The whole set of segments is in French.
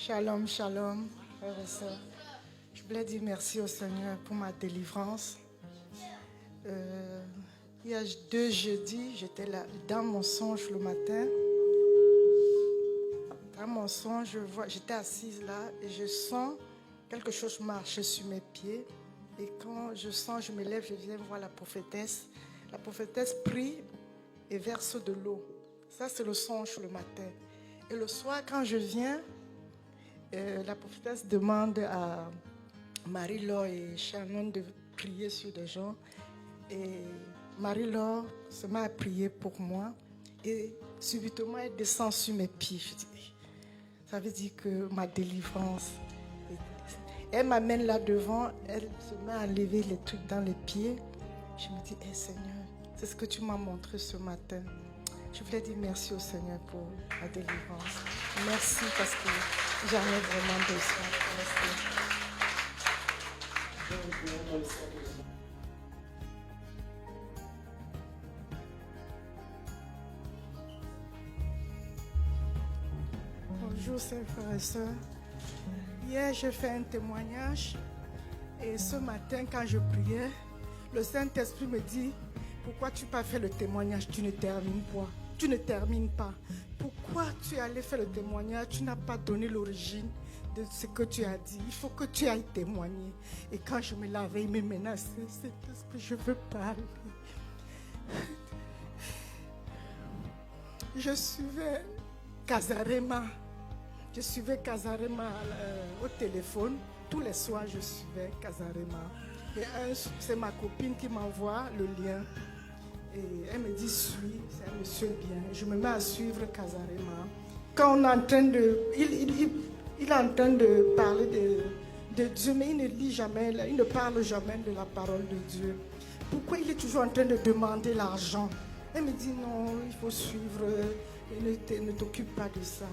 Shalom, shalom, frères et sœurs. Je voulais dire merci au Seigneur pour ma délivrance. Il y a 2 jeudis, j'étais là dans mon songe le matin. Dans mon songe, j'étais assise là et je sens quelque chose marcher sur mes pieds. Et quand je sens, je me lève, je viens voir la prophétesse. La prophétesse prie et verse de l'eau. Ça, c'est le songe le matin. Et le soir, quand je viens, la prophétesse demande à Marie-Laure et Shannon de prier sur des gens. Et Marie-Laure se met à prier pour moi. Et subitement, elle descend sur mes pieds. Je dis, ça veut dire que ma délivrance. Elle m'amène là devant, elle se met à lever les trucs dans les pieds. Je me dis, Seigneur, c'est ce que tu m'as montré ce matin. Je voulais dire merci au Seigneur pour la délivrance. Merci parce que j'en ai vraiment besoin. Merci. Bonjour, frères et sœurs. Hier, j'ai fait un témoignage et ce matin, quand je priais, le Saint-Esprit me dit, pourquoi tu n'as pas fait le témoignage? Tu ne termines pas. Tu ne termines pas. Pourquoi tu es allé faire le témoignage? Tu n'as pas donné l'origine de ce que tu as dit. Il faut que tu ailles témoigner. Et quand je me lavais, il me menaçait. C'est tout ce que je veux parler. Je suivais Kazarema. Je suivais Kazarema au téléphone. Tous les soirs, je suivais Kazarema. Et c'est ma copine qui m'envoie le lien. Et elle me dit, suis, c'est un monsieur bien. Je me mets à suivre Kazarema. Quand on est en train de... Il est en train de parler de Dieu, mais il ne lit jamais, il ne parle jamais de la parole de Dieu. Pourquoi il est toujours en train de demander l'argent? Elle me dit, non, il faut suivre, ne t'occupe pas de ça.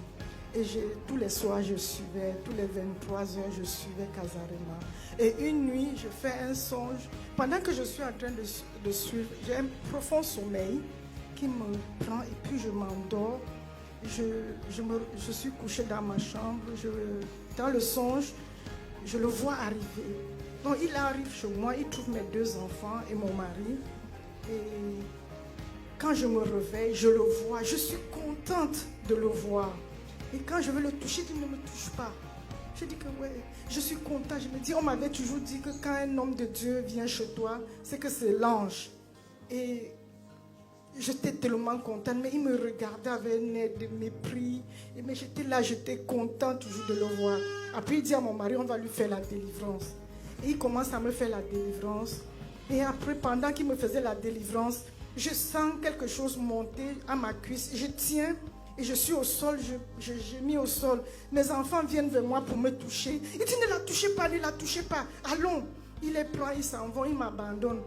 Et tous les soirs, je suivais, tous les 23 heures, je suivais Kazarema. Et une nuit, je fais un songe. Pendant que je suis en train de suivre, j'ai un profond sommeil qui me prend et puis je m'endors. Je suis couchée dans ma chambre. Dans le songe, je le vois arriver. Donc il arrive chez moi, il trouve mes 2 enfants et mon mari. Et quand je me réveille, je le vois. Je suis contente de le voir. Et quand je veux le toucher, il ne me touche pas. Je dis que ouais, je suis contente. Je me dis, on m'avait toujours dit que quand un homme de Dieu vient chez toi, c'est que c'est l'ange. Et j'étais tellement contente, mais il me regardait avec un air de mépris. Mais j'étais là, j'étais contente toujours de le voir. Après, il dit à mon mari, on va lui faire la délivrance. Et il commence à me faire la délivrance. Et après, pendant qu'il me faisait la délivrance, je sens quelque chose monter à ma cuisse. Je tiens. Et je suis au sol, j'ai mis au sol. Mes enfants viennent vers moi pour me toucher. Il dit, ne la touchez pas, ne la touchez pas. Allons. Il est plein, ils s'en vont, ils m'abandonnent.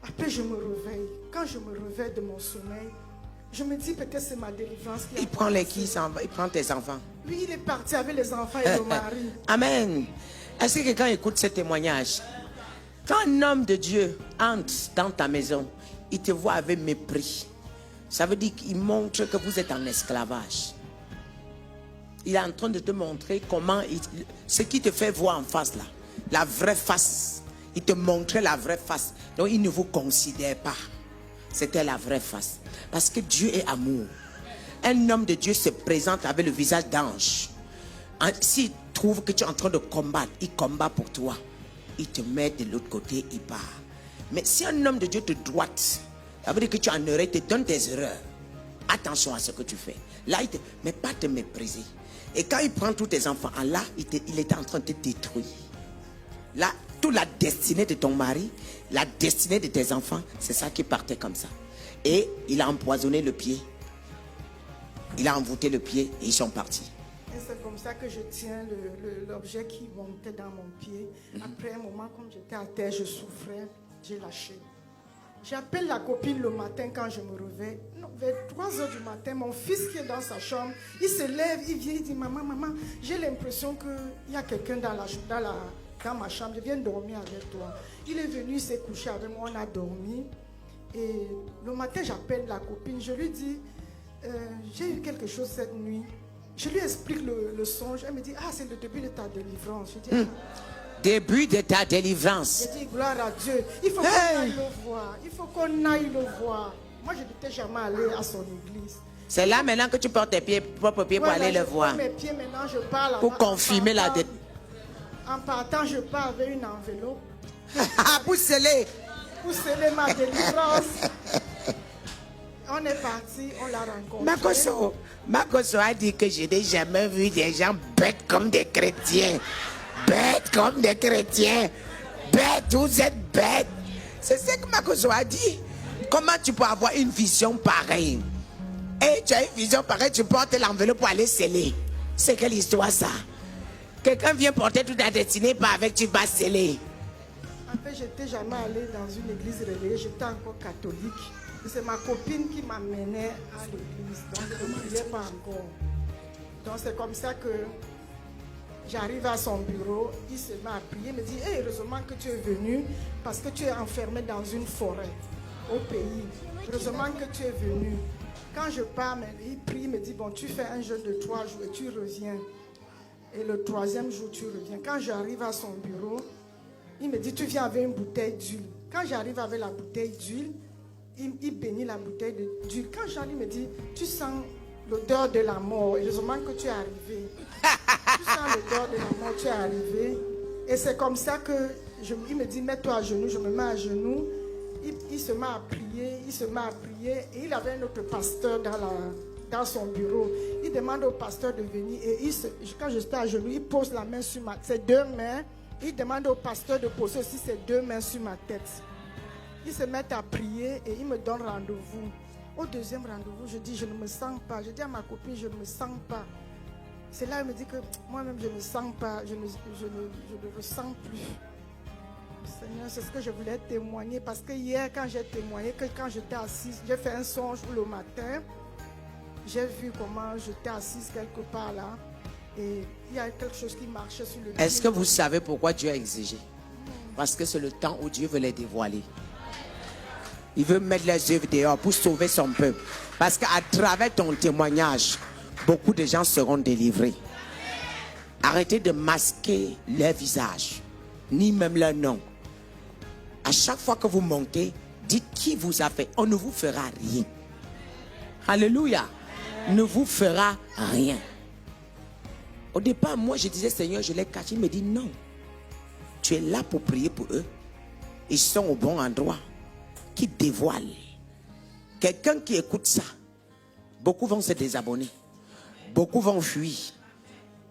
Après, je me réveille. Quand je me réveille de mon sommeil, je me dis, peut-être c'est ma délivrance. Il prend les qui s'en va, il prend tes enfants. Lui, il est parti avec les enfants et le mari. Amen. Est-ce que quelqu'un écoute ce témoignage? Quand un homme de Dieu entre dans ta maison, il te voit avec mépris. Ça veut dire qu'il montre que vous êtes en esclavage. Il est en train de te montrer comment, ce qui te fait voir en face là, la vraie face. Il te montrait la vraie face. Donc il ne vous considère pas. C'était la vraie face. Parce que Dieu est amour. Un homme de Dieu se présente avec le visage d'ange. S'il trouve que tu es en train de combattre, il combat pour toi. Il te met de l'autre côté, il part. Mais si un homme de Dieu te droite, ça veut dire que tu en aurais, te donne tes erreurs. Attention à ce que tu fais. Là, mais pas te mépriser. Et quand il prend tous tes enfants, là, il était en train de te détruire. Là, toute la destinée de ton mari, la destinée de tes enfants, c'est ça qui partait comme ça. Et il a empoisonné le pied. Il a envoûté le pied et ils sont partis. Et c'est comme ça que je tiens l'objet qui montait dans mon pied. Après un moment, comme j'étais à terre, je souffrais, j'ai lâché. J'appelle la copine le matin quand je me réveille. Vers 3 heures du matin, mon fils qui est dans sa chambre, il se lève, il vient, il dit, maman, j'ai l'impression qu'il y a quelqu'un dans ma chambre, je viens dormir avec toi. Il est venu, il s'est couché avec moi, on a dormi. Et le matin, j'appelle la copine, je lui dis, j'ai eu quelque chose cette nuit. Je lui explique le songe. Elle me dit, ah, c'est le début de ta délivrance. Je dis, Début de ta délivrance. Je dis, gloire à Dieu. Il faut qu'on aille le voir. Il faut qu'on aille le voir. Moi, je n'étais jamais allé à son église. C'est là maintenant que tu portes tes propres pieds pour aller le voir. Mes pieds, maintenant, je parle pour confirmer la délivrance. En partant, je pars avec une enveloppe. Pour sceller. Pour sceller ma délivrance. On est parti, on l'a rencontré. Makoso a dit que je n'ai jamais vu des gens bêtes comme des chrétiens. Bêtes comme des chrétiens. Bêtes, vous êtes bêtes. C'est ce que Makoso a dit. Comment tu peux avoir une vision pareille? Et tu as une vision pareille, tu portes l'enveloppe pour aller sceller. C'est quelle histoire ça? Quelqu'un vient porter toute ta destinée, pas avec, tu vas sceller. En fait, je n'étais jamais allée dans une église religieuse, j'étais encore catholique. C'est ma copine qui m'amenait à l'église, donc je ne priais pas encore. Donc c'est comme ça que j'arrive à son bureau, il se met à prier, il me dit, hey, heureusement que tu es venu, parce que tu es enfermé dans une forêt au pays. Heureusement que tu es venu. Quand je pars, il prie, il me dit, bon, tu fais un jeûne de 3 jours et tu reviens. Et le 3e jour, tu reviens. Quand j'arrive à son bureau, il me dit, tu viens avec une bouteille d'huile. Quand j'arrive avec la bouteille d'huile, il bénit la bouteille d'huile. Quand j'arrive, il me dit, tu sens l'odeur de la mort. Heureusement que tu es arrivé. Tu sens l'odeur de la mort, tu es arrivé. Et c'est comme ça que, il me dit, mets-toi à genoux. Je me mets à genoux. Il se met à prier, et il avait un autre pasteur dans son bureau. Il demande au pasteur de venir et quand je suis à genoux, il pose la main sur ses 2 mains. Il demande au pasteur de poser aussi ses 2 mains sur ma tête. Il se met à prier et il me donne rendez-vous. Au 2e rendez-vous, je dis, je ne me sens pas. Je dis à ma copine, je ne me sens pas. C'est là, il me dit que moi-même, je ne me sens pas, je ne ressens plus. Seigneur, c'est ce que je voulais témoigner parce que hier, quand j'ai témoigné, que quand j'étais assise, j'ai fait un songe le matin, j'ai vu comment j'étais assise quelque part là et il y a quelque chose qui marchait sur le. Est-ce que vous savez pourquoi Dieu a exigé? Parce que c'est le temps où Dieu veut les dévoiler. Il veut mettre les œuvres dehors pour sauver son peuple. Parce qu'à travers ton témoignage, beaucoup de gens seront délivrés. Arrêtez de masquer leur visage, ni même leur nom. À chaque fois que vous montez, dites qui vous a fait. On ne vous fera rien. Alléluia. Ne vous fera rien. Au départ, moi, je disais, Seigneur, je les cache. Il me dit, non. Tu es là pour prier pour eux. Ils sont au bon endroit. Qui dévoile. Quelqu'un qui écoute ça, beaucoup vont se désabonner. Beaucoup vont fuir.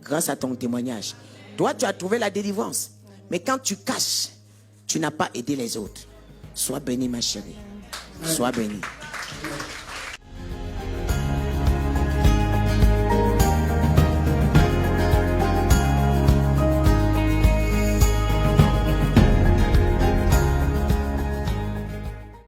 Grâce à ton témoignage. Toi, tu as trouvé la délivrance. Mais quand tu caches, tu n'as pas aidé les autres. Sois béni, ma chérie. Sois béni.